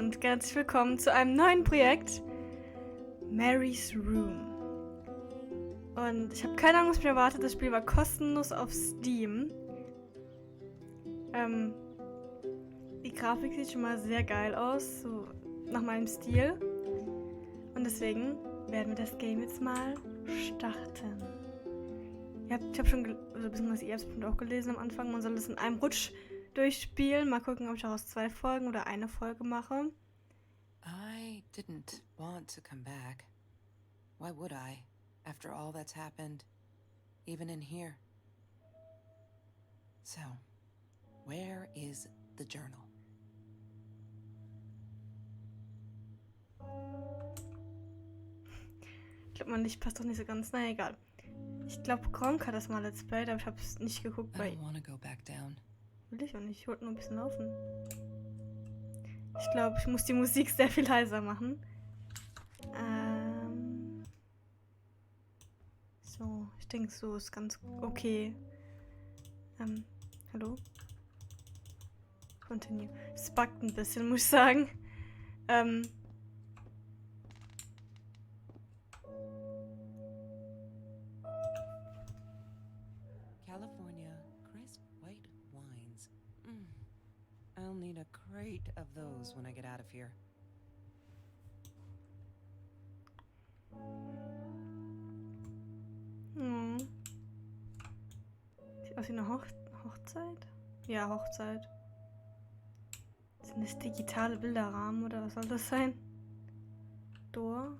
und ganz herzlich willkommen zu einem neuen Projekt, Mary's Room. Und ich habe keine Ahnung, was mich erwartet. Das Spiel war kostenlos auf Steam. Die Grafik sieht schon mal sehr geil aus, so nach meinem Stil. Und deswegen werden wir das Game jetzt mal starten. Ich habe schon, beziehungsweise ihr habt es auch gelesen am Anfang, man soll es in einem Rutsch durchspielen. Mal gucken, ob ich daraus 2 Folgen oder eine Folge mache. I didn't want to come back. Why would I, after all that's happened, even in here? So, where is the journal? Ich glaube, mein Licht passt doch nicht so ganz. Na egal. Ich glaube, Gronk hat das mal Let's Play, aber ich habe es nicht geguckt, I weil don't want to go back down. will ich auch nicht. Ich wollte nur ein bisschen laufen. Ich glaube, ich muss die Musik sehr viel leiser machen. So, ich denke, so ist ganz okay. Hallo? Continue. Es buggt ein bisschen, muss ich sagen. California crisp white wines. I'll need a crate of those when I get out of here. Sieht aus wie eine Hochzeit? Ja, Hochzeit. Sind das digitale Bilderrahmen oder was soll das sein? Door.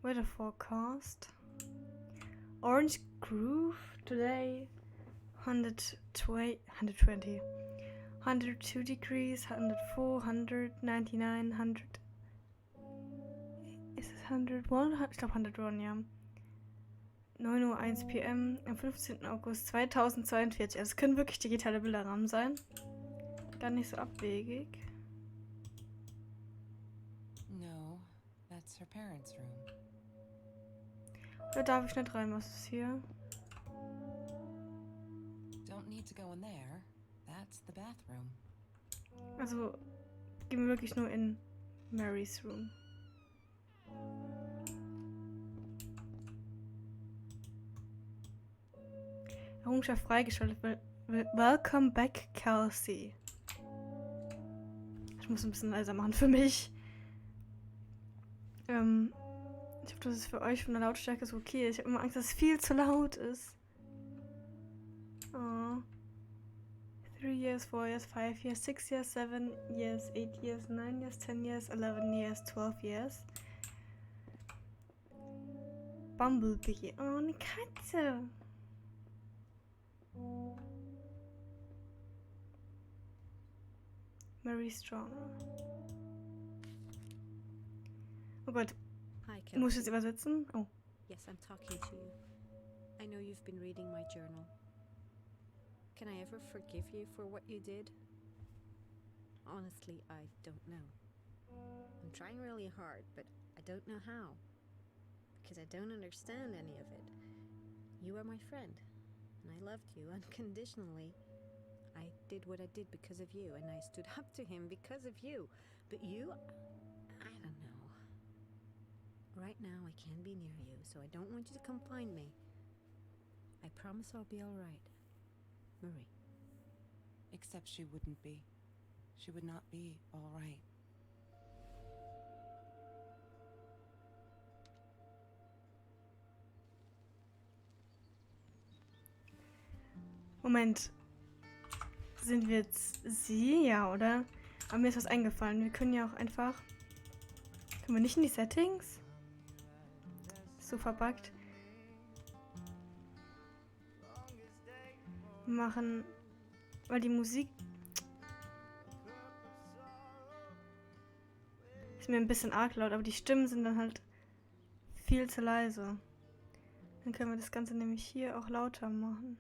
Weather forecast. Orange Grove today 120, 102 degrees, 104, 199, 100. Ist es 101? Ich glaube 101, ja. 9:01 p.m. am 15. August 2042. Also es können wirklich digitale Bilderrahmen sein. Gar nicht so abwegig. No, that's her parents' room. Da darf ich nicht rein. Was ist hier? Don't need to go in there. That's the bathroom. Also gehen wir wirklich nur in Mary's Room. Errungenschaft freigeschaltet. Welcome back, Kelsey. Ich muss ein bisschen leiser machen für mich. Ich hoffe, dass es für euch von der Lautstärke so okay ist. Ich habe immer Angst, dass es viel zu laut ist. Oh. 3 years, 4 years, 5 years, 6 years, 7 years, 8 years, 9 years, 10 years, 11 years, 12 years. Bumblebee. Oh, eine Katze. Mary Strong. Oh Gott. Hi, Ich muss Kelsey. jetzt übersetzen. Oh. Yes, I'm talking to you. I know you've been reading my journal. Can I ever forgive you for what you did? Honestly, I don't know. I'm trying really hard, but I don't know how. Because I don't understand any of it. You are my friend, and I loved you unconditionally. I did what I did because of you, and I stood up to him because of you. But you, I don't know. Right now, I can't be near you, so I don't want you to come find me. I promise I'll be all right. Marie. Except she wouldn't be. She would not be all right. Moment. Sind wir jetzt sie? Ja, oder? Aber mir ist was eingefallen. Wir können ja auch einfach... Können wir nicht in die Settings? So verbuggt. Machen... Weil die Musik... Ist mir ein bisschen arg laut, aber die Stimmen sind dann halt viel zu leise. Dann können wir das Ganze nämlich hier auch lauter machen.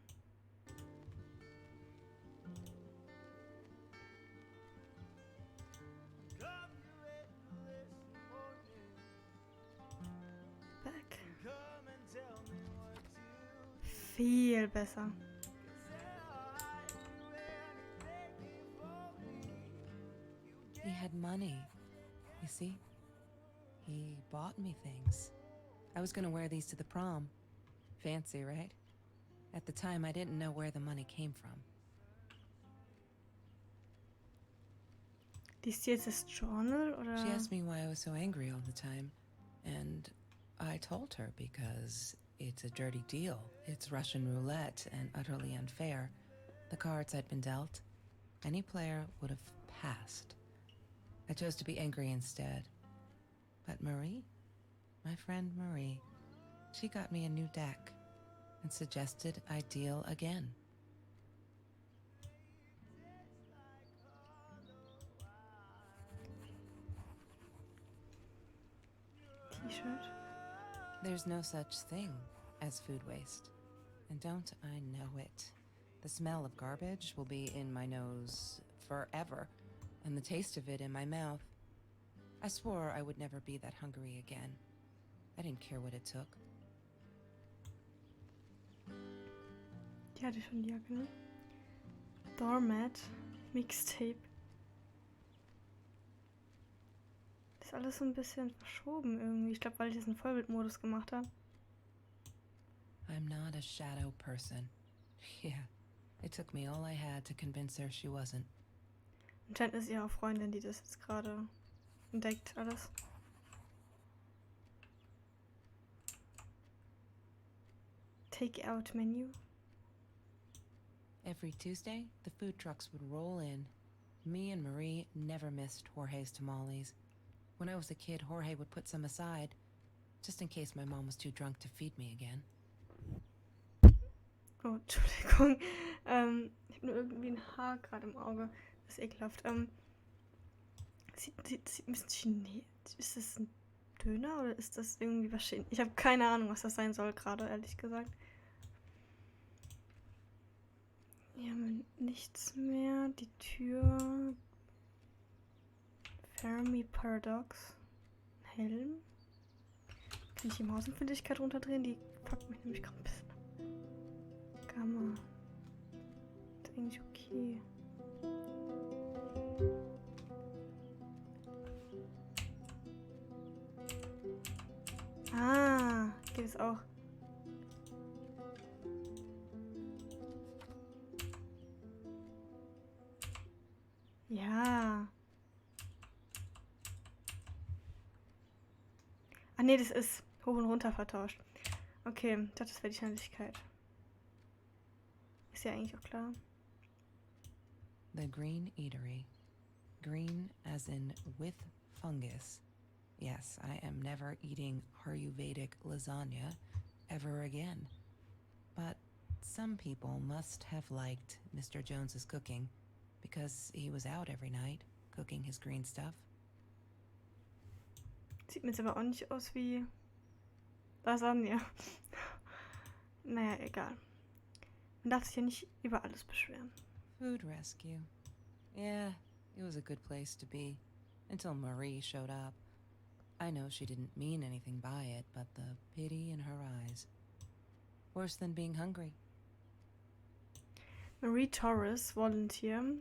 Back. Viel besser. had money. You see? He bought me things. I was gonna wear these to the prom. Fancy, right? At the time, I didn't know where the money came from. Liest sie jetzt das Journal, oder? She asked me why I was so angry all the time, and I told her because it's a dirty deal. It's Russian roulette and utterly unfair. The cards I'd been dealt, any player would have passed. I chose to be angry instead. But Marie, my friend Marie, she got me a new deck and suggested I deal again. T-Shirt. There's no such thing as food waste. And don't I know it? The smell of garbage will be in my nose forever, and the taste of it in my mouth. I swore I would never be that hungry again. I didn't care what it took. Die hatte schon die Jacke, ne? Doormat. Mixtape. Das ist alles so ein bisschen verschoben irgendwie. Ich glaube, weil ich diesen Vollbildmodus gemacht habe. I'm not a shadow person. Yeah, it took me all I had to convince her she wasn't. Anscheinend ist ihre Freundin, die das jetzt gerade entdeckt, alles. Take-out menu. Every Tuesday, the food trucks would roll in. Me and Marie never missed Jorge's tamales. When I was a kid, Jorge would put some aside, just in case my mom was too drunk to feed me again. Oh, Entschuldigung. Ich habe nur irgendwie ein Haar gerade im Auge. Das ist ekelhaft. Sieht ein bisschen Chinesisch. Ist das ein Döner oder ist das irgendwie was Chinesisch? Ich habe keine Ahnung, was das sein soll gerade, ehrlich gesagt. Hier haben wir nichts mehr. Die Tür. Fermi Paradox. Ein Helm. Kann ich die Mausempfindlichkeit runterdrehen? Die fuckt mich nämlich gerade ein bisschen ab. Gamma. Ist eigentlich okay. Ah, geht es auch. Ja. Ah nee, das ist hoch und runter vertauscht. Okay, ich dachte, das wäre die Schnelligkeit. Ist ja eigentlich auch klar. The Green Eatery. Green as in with fungus. Yes, I am never eating Ayurvedic lasagna ever again. But some people must have liked Mr. Jones's cooking because he was out every night cooking his green stuff. Sieht mir jetzt aber auch nicht aus wie Lasagne. Naja, egal. Man darf sich ja nicht über alles beschweren. Food rescue. Yeah, it was a good place to be. Until Marie showed up. I know she didn't mean anything by it, but the pity in her eyes. Worse than being hungry. Marie Torres, volunteer.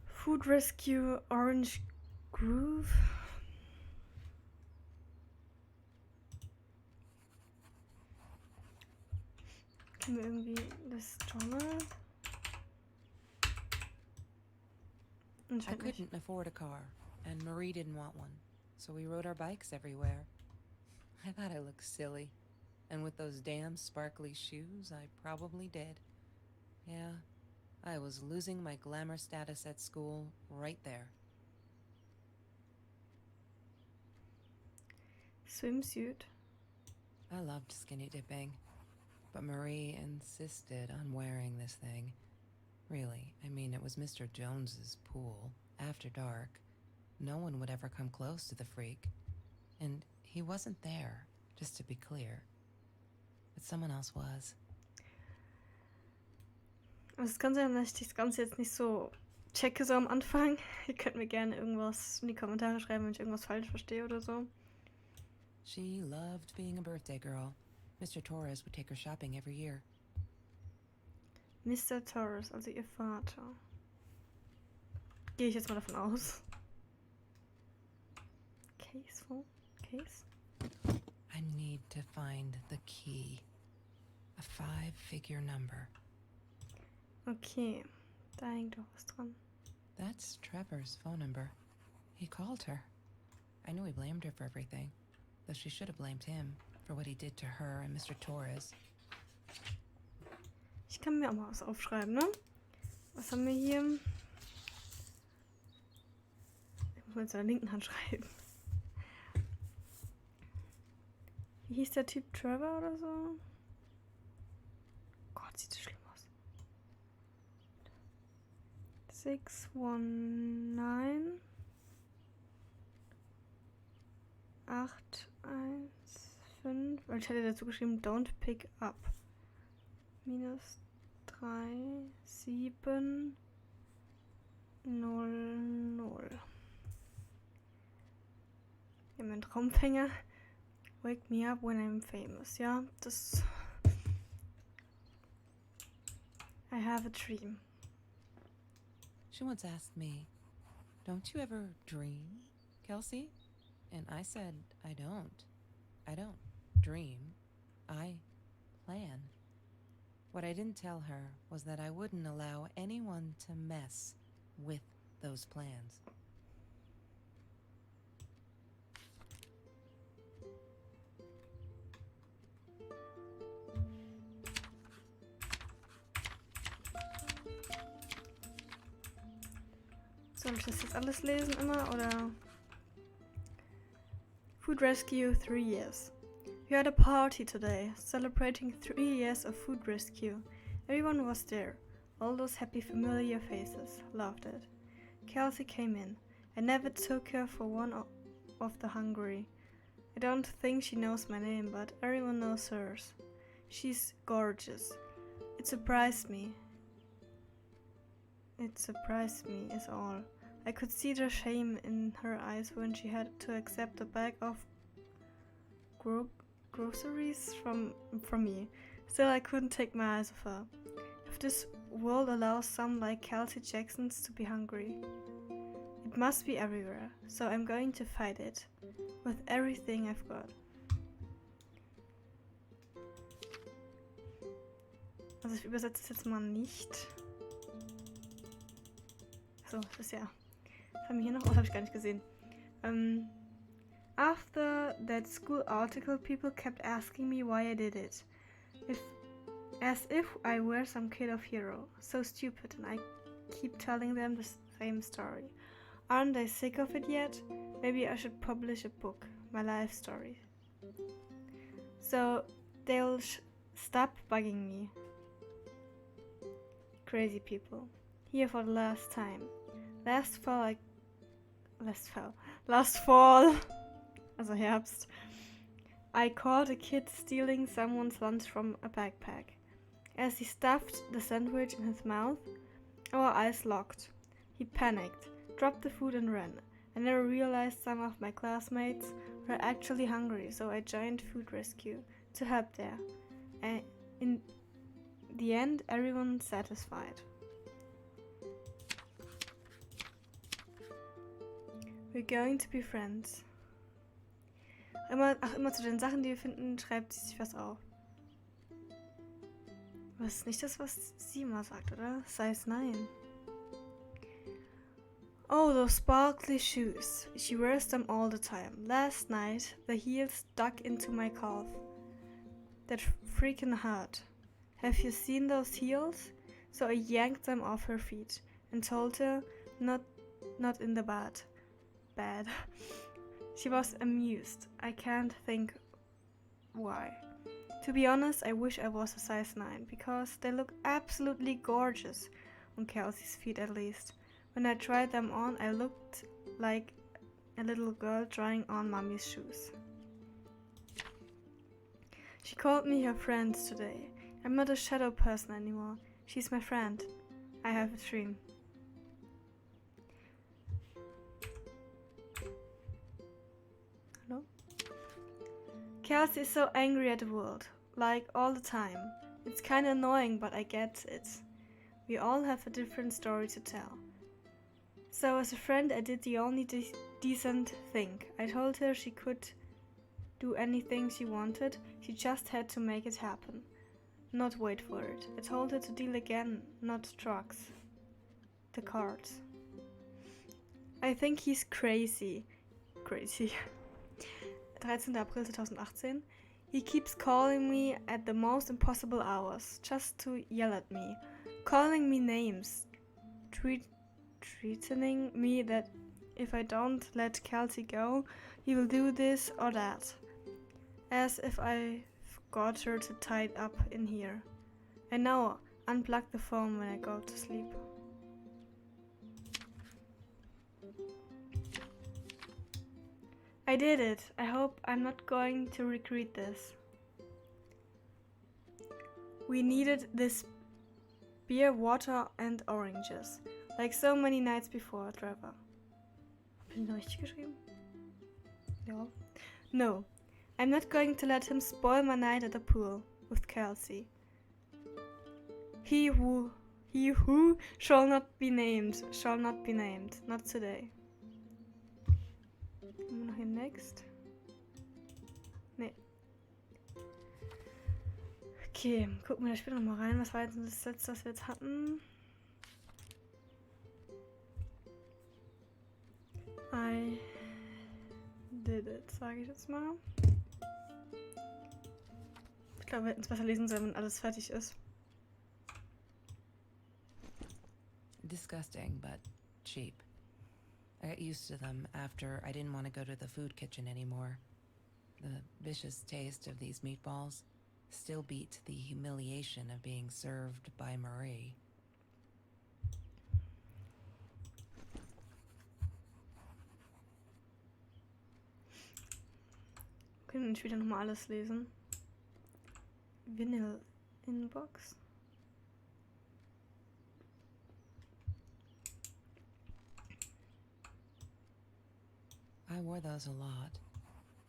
Food Rescue Orange Grove. Können wir irgendwie das Journal? I Anscheinend nicht. couldn't afford a car, and Marie didn't want one, so we rode our bikes everywhere. I thought I looked silly, and with those damn sparkly shoes, I probably did. Yeah, I was losing my glamour status at school right there. Swimsuit. I loved skinny dipping, but Marie insisted on wearing this thing. Really, I mean, it was Mr. Jones's pool, after dark. No one would ever come close to the freak. And he wasn't there, just to be clear. But someone else was. Also es kann sein, dass ich das Ganze jetzt nicht so checke so am Anfang. Ihr könnt mir gerne irgendwas in die Kommentare schreiben, wenn ich irgendwas falsch verstehe oder so. She loved being a birthday girl. Mr. Torres would take her shopping every year. Mr. Torres, also ihr Vater. Gehe ich jetzt mal davon aus. Case. I need to find the key. A 5-figure number. Okay, da hängt doch was dran. That's Trevor's phone number. He called her. I knew he blamed her for everything, though she should have blamed him for what he did to her and Mr. Torres. Ich kann mir auch mal was aufschreiben, ne? Was haben wir hier? Ich muss mal jetzt in der linken Hand schreiben. Wie hieß der Typ? Trevor oder so? Gott, sieht das schlimm aus. 619 815. Weil ich hatte dazu geschrieben, don't pick up. -3 7 0 0. Wir haben einen Traumfänger. Wake me up when I'm famous. Ja, das. I have a dream. She once asked me, "Don't you ever dream, Kelsey?" And I said, I don't. I don't dream. I plan. What I didn't tell her was that I wouldn't allow anyone to mess with those plans. Soll ich das jetzt alles lesen immer oder? Food Rescue 3 years. We had a party today, celebrating 3 years of Food Rescue. Everyone was there. All those happy familiar faces. Loved it. Kelsey came in. I never took her for one of the hungry. I don't think she knows my name, but everyone knows hers. She's gorgeous. It surprised me. It surprised me is all. I could see the shame in her eyes when she had to accept a bag of groceries from me. Still, I couldn't take my eyes off her. If this world allows some like Kelsey Jacksons to be hungry, it must be everywhere. So I'm going to fight it with everything I've got. Also ich übersetze es jetzt mal nicht. So, das ist ja. Was haben wir hier noch? Oh, das habe ich gar nicht gesehen. After that school article, people kept asking me why I did it. As if I were some kid of hero. So stupid, and I keep telling them the same story. Aren't they sick of it yet? Maybe I should publish a book, my life story. So they'll stop bugging me. Crazy people. Here for the last time. Last fall, also Herbst, I caught a kid stealing someone's lunch from a backpack. As he stuffed the sandwich in his mouth, our eyes locked. He panicked, dropped the food and ran. I never realized some of my classmates were actually hungry, so I joined Food Rescue to help there. And in the end, everyone satisfied. We're going to be friends. Immer zu den Sachen, die wir finden, schreibt sie sich was auf. Aber das ist nicht das, was sie immer sagt, oder? Size 9. Oh, those sparkly shoes. She wears them all the time. Last night, the heels dug into my calf. That freaking hurt. Have you seen those heels? So I yanked them off her feet and told her not in the bed. She was amused. I can't think why. To be honest, I wish I was a size 9 because they look absolutely gorgeous on Kelsey's feet at least. When I tried them on, I looked like a little girl trying on mommy's shoes. She called me her friend today. I'm not a shadow person anymore. She's my friend. I have a dream. Hello? Kelsey is so angry at the world, like all the time. It's kinda annoying, but I get it. We all have a different story to tell. So as a friend, I did the only decent thing. I told her she could do anything she wanted. She just had to make it happen, not wait for it. I told her to deal again, not drugs. The cards. I think he's crazy. Crazy. 13. April 2018. He keeps calling me at the most impossible hours, just to yell at me, calling me names, threatening me that if I don't let Kelsey go, he will do this or that. As if I got her to tie it up in here. I know, unplug the phone when I go to sleep. I did it. I hope I'm not going to regret this. We needed this beer, water and oranges. Like so many nights before, Trevor. Hab ich das richtig geschrieben? Ja. No. I'm not going to let him spoil my night at the pool with Kelsey. He who shall not be named. Not today. Noch hier next. Nee. Okay, gucken wir da später nochmal rein. Was war jetzt das letzte, was wir jetzt hatten? I did it, sage ich jetzt mal. Ich glaube, wir hätten es besser lesen sollen, wenn alles fertig ist. Disgusting, but cheap. I got used to them after I didn't want to go to the food kitchen anymore. The vicious taste of these meatballs still beat the humiliation of being served by Marie. Wir können später nochmal alles lesen. Vinyl Inbox. I wore those a lot,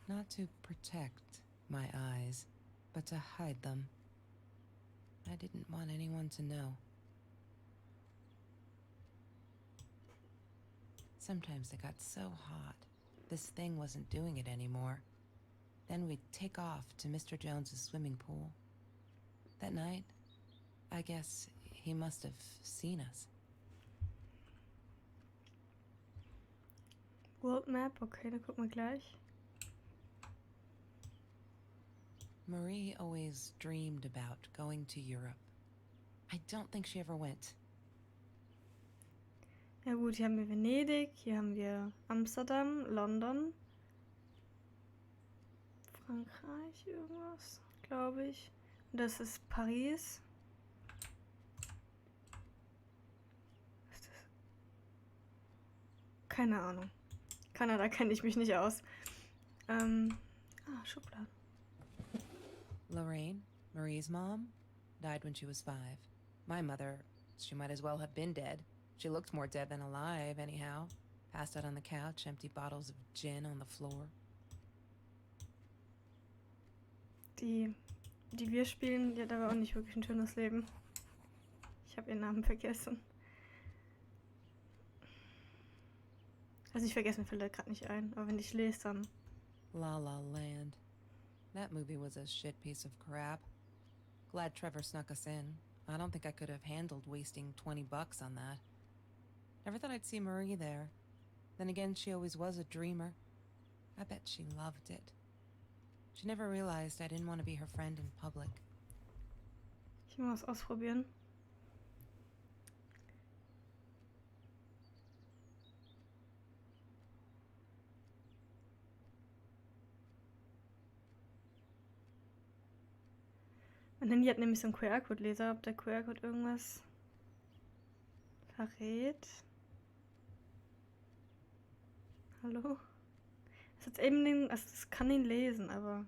not to protect my eyes, but to hide them. I didn't want anyone to know. Sometimes it got so hot, this thing wasn't doing it anymore. Then we'd take off to Mr. Jones's swimming pool. That night, I guess he must have seen us. World Map, okay, da gucken wir gleich. Marie always dreamed about going to Europe. I don't think she ever went. Ja gut, hier haben wir Venedig, hier haben wir Amsterdam, London, Frankreich, irgendwas, glaube ich. Und das ist Paris. Was ist das? Keine Ahnung. Kanada kenne ich mich nicht aus. Schubladen. Lorraine, Marie's mom, died when she was 5. My mother, she might as well have been dead. She looked more dead than alive, anyhow. Passed out on the couch, empty bottles of gin on the floor. Die wir spielen, die hat aber auch nicht wirklich ein schönes Leben. Ich habe ihren Namen vergessen. Also ich vergesse, mir fällt er gerade nicht ein, aber wenn ich lese, dann... La La Land. That movie was a shit piece of crap. Glad Trevor snuck us in. I don't think I could have handled wasting $20 on that. Never thought I'd see Marie there. Then again, she always was a dreamer. I bet she loved it. She never realized I didn't want to be her friend in public. Ich will mal was ausprobieren. Mein Handy hat nämlich so einen QR-Code-Leser, ob der QR-Code irgendwas verrät. Hallo? Das hat eben den, also das kann ihn lesen, aber...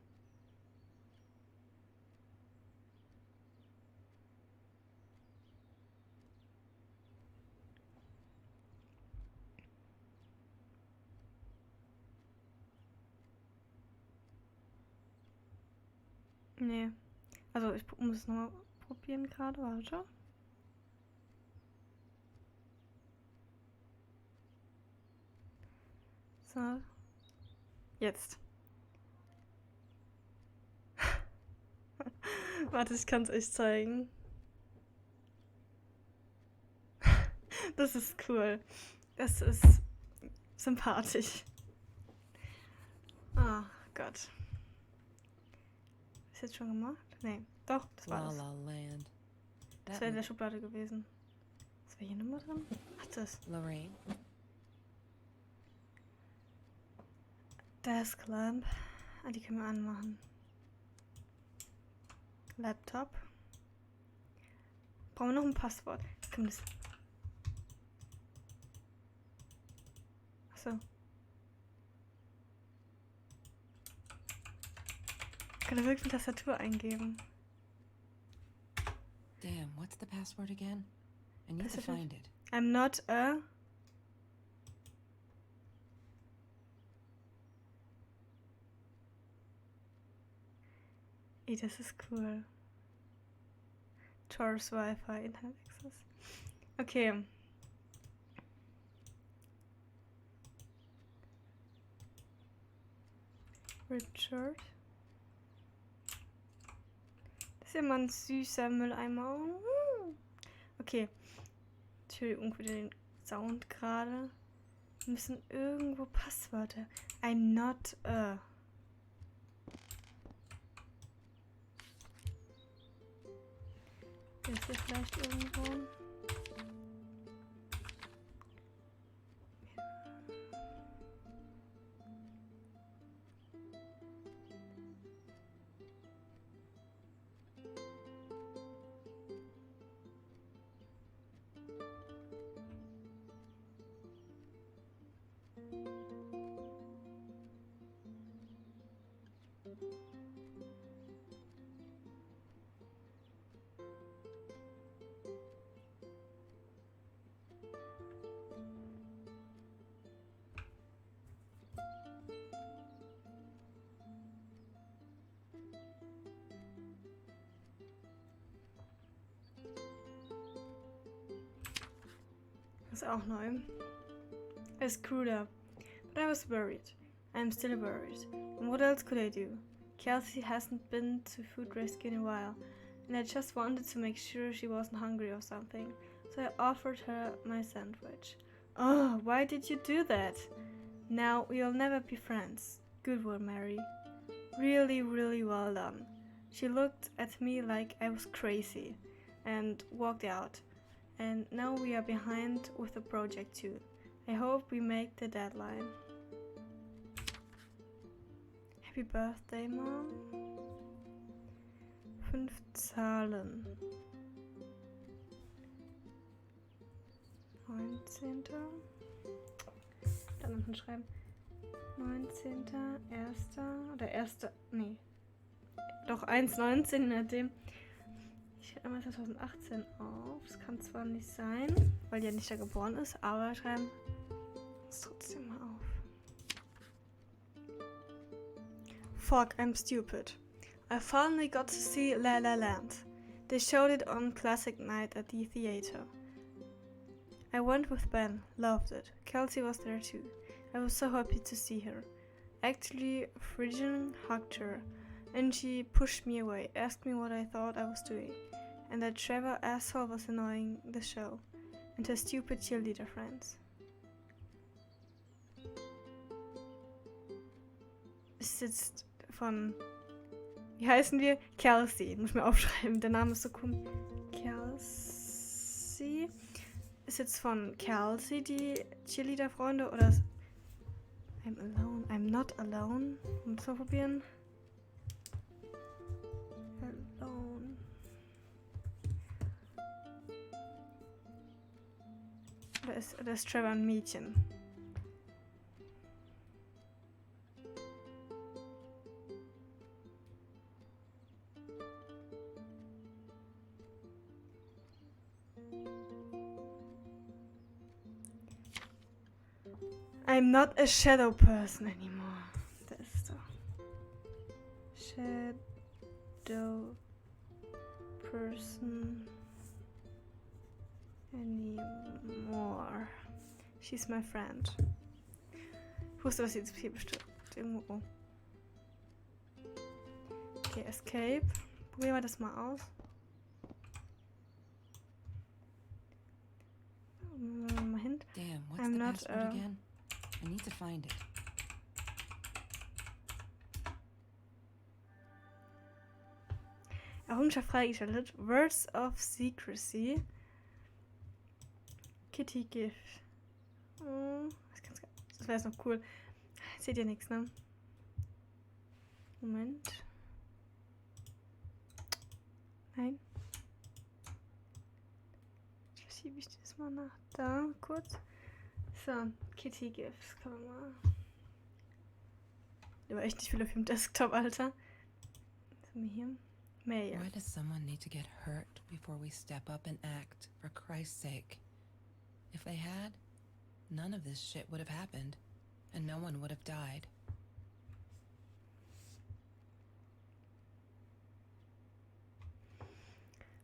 Nee. Also ich muss es nochmal probieren gerade, warte. not. Jetzt. Warte, ich kann es euch zeigen. Das ist cool. Das ist sympathisch. Oh Gott. Ist jetzt schon gemacht? Nee. Doch, das war La das. La Land. Das That wäre in der was Schublade gewesen. Ist hier Nummer drin? Ach, das. Lorraine. Desk Lamp. Ah, die können wir anmachen. Laptop. Brauchen wir noch ein Passwort? Komm, das. Achso. Kann er wirklich eine Tastatur eingeben? Damn, what's the password again? I need to Pacific. find it. I'm not a. Ey, das ist cool. Taurus Wi-Fi Internet Access. Okay. Richard. Das ist ja mal ein süßer Mülleimer. Okay. Entschuldigung für den Sound gerade. Wir müssen irgendwo Passwörter. I'm not a. Ist hier vielleicht irgendwo? Das ist auch neu. I screwed up, but I was worried. I'm still worried. And what else could I do? Kelsey hasn't been to food rescue in a while, and I just wanted to make sure she wasn't hungry or something, so I offered her my sandwich. Oh, why did you do that? Now we'll never be friends. Good one, Mary. Really, really well done. She looked at me like I was crazy and walked out. And now we are behind with the project too. I hope we make the deadline. Happy birthday, Mom. 5 Zahlen. 19. Dann unten schreiben. 19. 1. oder 1. Nee. Doch 1,19, je nachdem. Ich schreibe einmal 2018 auf. Das kann zwar nicht sein, weil die ja nicht da geboren ist, aber schreiben es trotzdem mal auf. Fuck, I'm stupid. I finally got to see La La Land. They showed it on Classic Night at the theater. I went with Ben, loved it. Kelsey was there too. I was so happy to see her. Actually, Phrygian hugged her, and she pushed me away, asked me what I thought I was doing, and that Trevor asshole was annoying the show, and her stupid cheerleader friends. Ist jetzt von, wie heißen wir? Kelsey, muss ich mir aufschreiben, der Name ist so cool. Kelsey. Ist jetzt von Kelsey die Cheerleader-Freunde oder ist I'm alone, I'm not alone. Muss mal probieren. Alone. Oder ist Trevor ein Mädchen? I'm not a shadow person anymore. Das ist doch. Shadow person anymore. She's my friend. wusste, dass sie jetzt hier bestimmt irgendwo. Okay, Escape. Probieren wir das mal aus. Mal hin. Damn, what's I'm the not, password again? I need to find it. Errungenschaft freigeschaltet. Words of Secrecy. Kitty Gift. Oh, das wäre jetzt noch cool. Seht ihr nichts, ne? Moment. Nein. Verschiebe ich das mal nach da kurz. So, Kitty Gifts. Kann man mal. Aber echt nicht viel auf dem Desktop, Alter. Was haben wir hier? Mail. Why does someone need to get hurt before we step up and act, for Christ's sake? If they had, none of this shit would have happened, and no one would have died.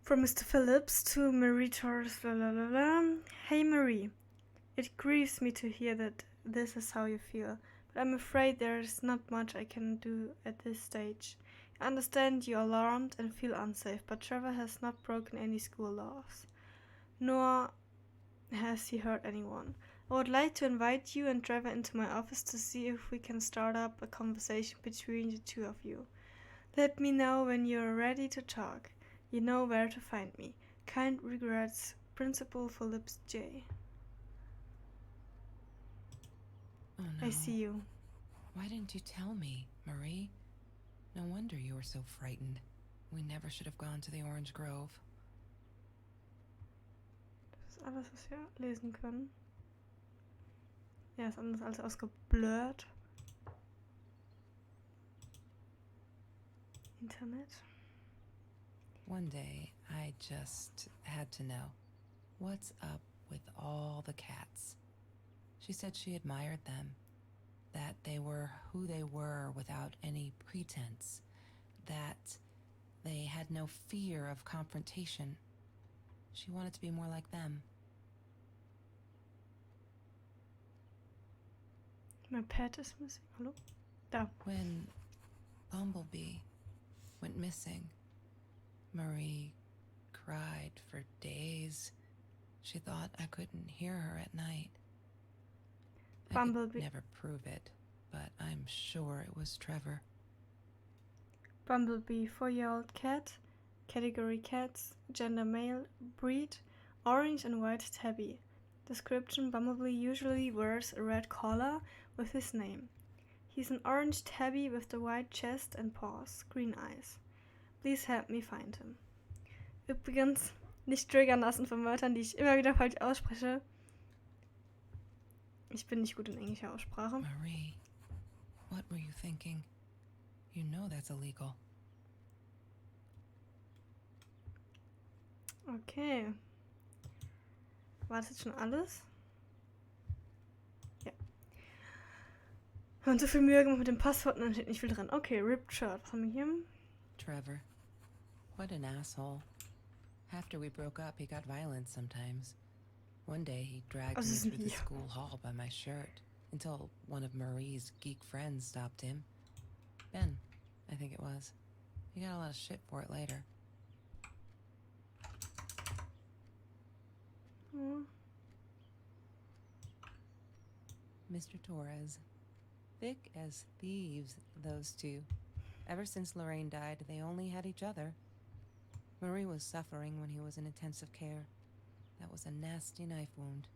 From Mr. Phillips to Marie Torres. Hey Marie, it grieves me to hear that this is how you feel, but I'm afraid there is not much I can do at this stage. I understand you're alarmed and feel unsafe, but Trevor has not broken any school laws, nor has he hurt anyone. I would like to invite you and Trevor into my office to see if we can start up a conversation between the two of you. Let me know when you're ready to talk. You know where to find me. Kind regrets, Principal Phillips J. Oh no. I see you. Why didn't you tell me, Marie? No wonder you were so frightened. We never should have gone to the Orange Grove. Das ist alles, was wir lesen können. Ja, ist anders alles ausgeblurrt. Internet. One day, I just had to know. What's up with all the cats? She said she admired them. That they were who they were without any pretense. That they had no fear of confrontation. She wanted to be more like them. My pet is missing. Hallo? Da. When Bumblebee went missing, Marie cried for days. She thought I couldn't hear her at night. I Bumblebee. could never prove it, but I'm sure it was Trevor. Bumblebee, 4-year-old cat. Category cats. Gender male. Breed. Orange and white tabby. Description: Bumblebee usually wears a red collar with his name. He's an orange tabby with the white chest and paws, green eyes. Please help me find him. Übrigens, nicht triggern lassen von Wörtern, die ich immer wieder falsch ausspreche. Ich bin nicht gut in englischer Aussprache. Marie, what were you thinking? You know that's illegal. Okay. War das jetzt schon alles? Ja. Und so viel Mühe gemacht mit dem Passwort und dann steht nicht viel drin. Okay, Ripped Shirt. Was haben wir hier? Trevor, what an asshole. After we broke up, he got violent sometimes. One day he dragged me through the school hall by my shirt until one of Marie's geek friends stopped him. Ben, I think it was. He got a lot of shit for it later. Oh. Mr. Torres. Thick as thieves, those two. Ever since Lorraine died, they only had each other. Marie was suffering when he was in intensive care. That was a nasty knife wound.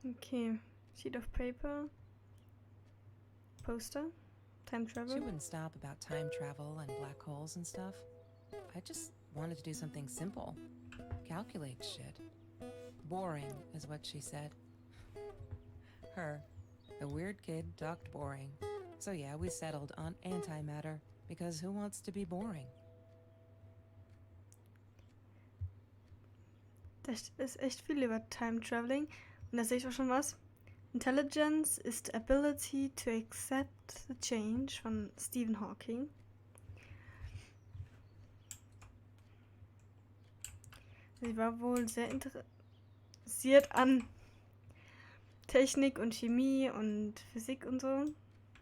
Okay. Sheet of paper. Poster. Time travel. She wouldn't stop about time travel and black holes and stuff. I just wanted to do something simple. Calculate shit. Boring is what she said. Her, the weird kid, talked boring. So yeah, we settled on antimatter, because who wants to be boring? Da ist echt viel über Time Traveling. Und da sehe ich auch schon was. Intelligence is the ability to accept the change von Stephen Hawking. Sie war wohl sehr interessiert an Technik und Chemie und Physik und so.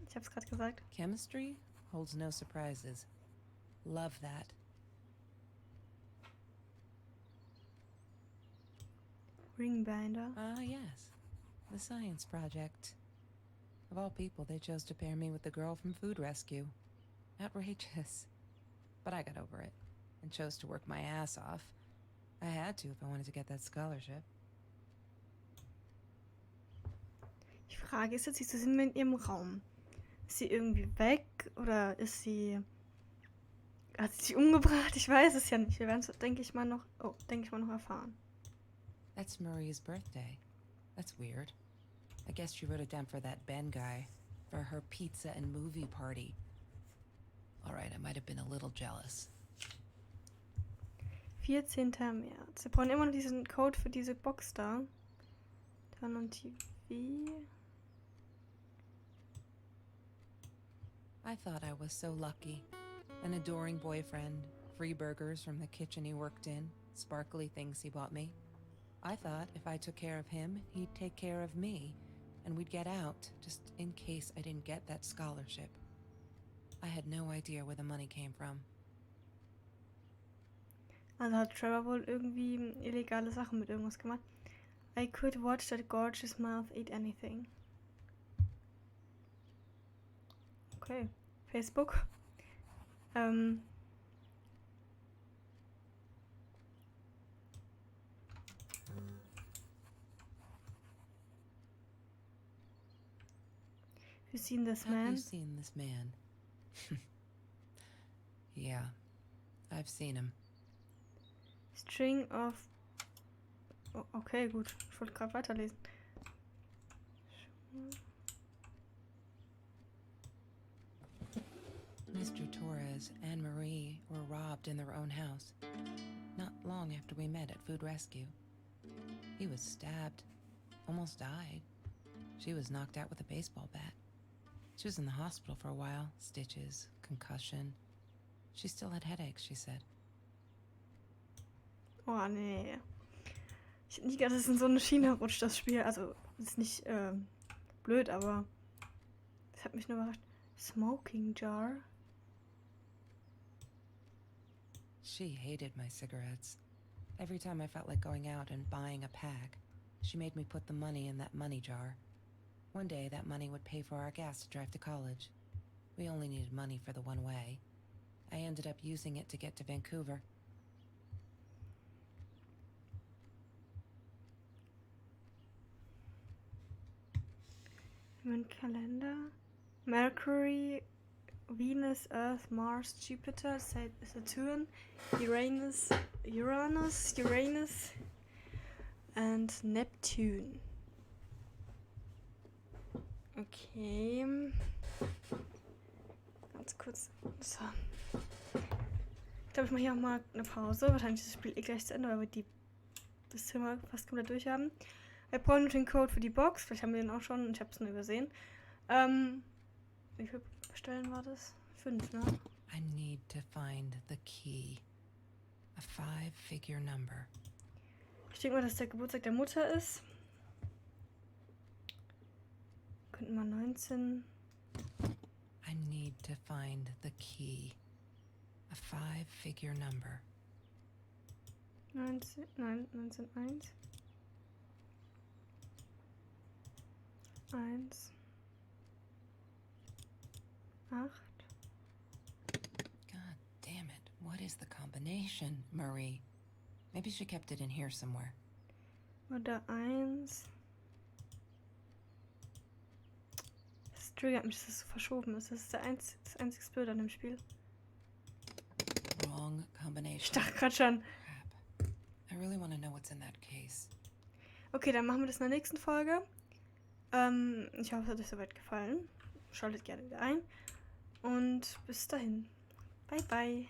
Ich habe es gerade gesagt. Chemistry holds no surprises. Love that. Ringbinder. Ah, yes. The science project. Of all people, they chose to pair me with the girl from Food Rescue. Outrageous. But I got over it and chose to work my ass off. I had to if I wanted to get that scholarship. Die Frage ist jetzt, wieso sind wir in ihrem Raum? Ist sie irgendwie weg oder hat sie sich umgebracht? Ich weiß es ja nicht. Wir werden es, denke ich mal, noch erfahren. That's Marie's birthday. That's weird. I guess she wrote it down for that Ben guy. For her pizza and movie party. Alright, I might have been a little jealous. 14. März. Wir brauchen immer noch diesen Code für diese Box da. Dann und TV. I thought I was so lucky. An adoring boyfriend, free burgers from the kitchen he worked in, sparkly things he bought me. I thought if I took care of him, he'd take care of me, and we'd get out, just in case I didn't get that scholarship. I had no idea where the money came from. Also hat Trevor wohl irgendwie illegale Sachen mit irgendwas gemacht. I could watch that gorgeous mouth eat anything. Okay. Facebook. Have you seen this Have man? you seen this man? Yeah, I've seen him. String of... Oh, okay, gut. Ich wollte gerade weiterlesen. Mr. Torres and Marie were robbed in their own house, not long after we met at Food Rescue. He was stabbed, almost died. She was knocked out with a baseball bat. She was in the hospital for a while, stitches, concussion. She still had headaches, she said. Oh, nee. Ich hätte nie gedacht, dass es in so eine Schiene rutscht, das Spiel. Also, ist nicht blöd, aber das hat mich nur überrascht. Smoking jar? She hated my cigarettes. Every time I felt like going out and buying a pack, she made me put the money in that money jar. One day, that money would pay for our gas to drive to college. We only needed money for the one way. I ended up using it to get to Vancouver. Mein Kalender. Mercury, Venus, Earth, Mars, Jupiter, Saturn, Uranus, and Neptune. Okay. Ganz kurz. So. Ich glaube, ich mache hier auch mal eine Pause. Wahrscheinlich ist das Spiel gleich zu Ende, weil wir das Zimmer fast komplett durch haben. Wir brauchen nur den Code für die Box. Vielleicht haben wir den auch schon und ich habe es nur übersehen. Wie viele Stellen war das? 5, ne? I need to find the key. A 5-figure number. Ich denke mal, dass der Geburtstag der Mutter ist. Könnten wir 19. I need to find the key. A 5-figure number. 19, 1. 1. 8. God damn it. What is the combination, Marie? Maybe she kept it in here somewhere. Oder 1. Das triggert mich, dass es so verschoben ist. Das ist das einzige Bild an dem Spiel. Wrong combination. Ich dachte gerade schon. Crap. I really want to know what's in that case. Okay, dann machen wir das in der nächsten Folge. Ich hoffe, es hat euch soweit gefallen. Schaltet gerne wieder ein. Und bis dahin. Bye, bye.